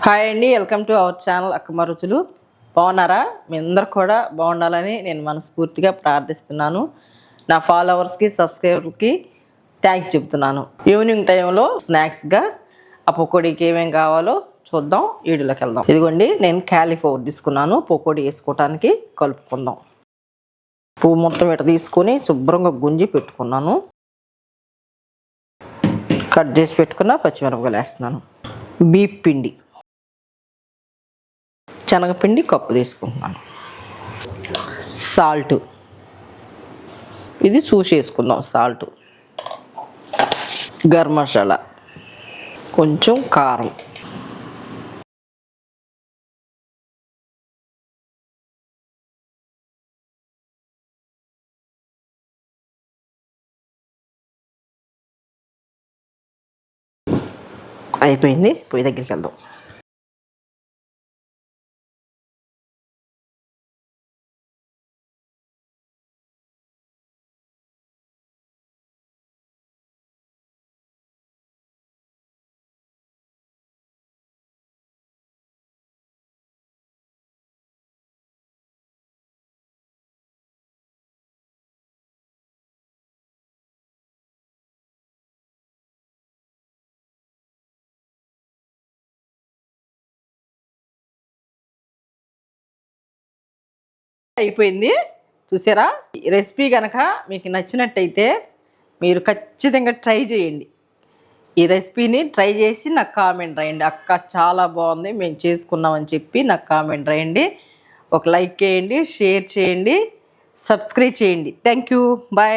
Hi అండి, welcome to our channel Akkamma రుచులు. బాగున్నారా? మీ అందరు కూడా బాగుండాలని నేను మనస్ఫూర్తిగా ప్రార్థిస్తున్నాను. నా ఫాలోవర్స్కి సబ్స్క్రైబర్కి థ్యాంక్స్ చెప్తున్నాను. ఈవినింగ్ టైంలో స్నాక్స్గా ఆ పకోడీకి ఏమేమి కావాలో చూద్దాం, వీడియోలోకి వెళ్దాం. ఇదిగోండి, నేను క్యాలీఫ్లవర్ తీసుకున్నాను. పకోడీ వేసుకోవటానికి కలుపుకుందాం. పువ్వు మొత్తం ఇట తీసుకొని శుభ్రంగా గుంజి పెట్టుకున్నాను. కట్ చేసి పెట్టుకున్న పచ్చిమిరపకాయలు వేస్తున్నాను. బీప్ పిండి, శనగపిండి కప్పు తీసుకుంటున్నాను. సాల్ట్, ఇది చూసి వేసుకుందాం. సాల్ట్, గరం మసాలా, కొంచెం కారం, అయిపోయింది. పొయ్యి దగ్గరికి వెళ్దాం. అయిపోయింది, చూసారా? రెసిపీ కనుక మీకు నచ్చినట్టయితే మీరు ఖచ్చితంగా ట్రై చేయండి. ఈ రెసిపీని ట్రై చేసి నాకు కామెంట్ రాయండి. అక్క చాలా బాగుంది, మేము చేసుకున్నామని చెప్పి నాకు కామెంట్ రాయండి. ఒక లైక్ చేయండి, షేర్ చేయండి, సబ్స్క్రైబ్ చేయండి. Thank you, bye.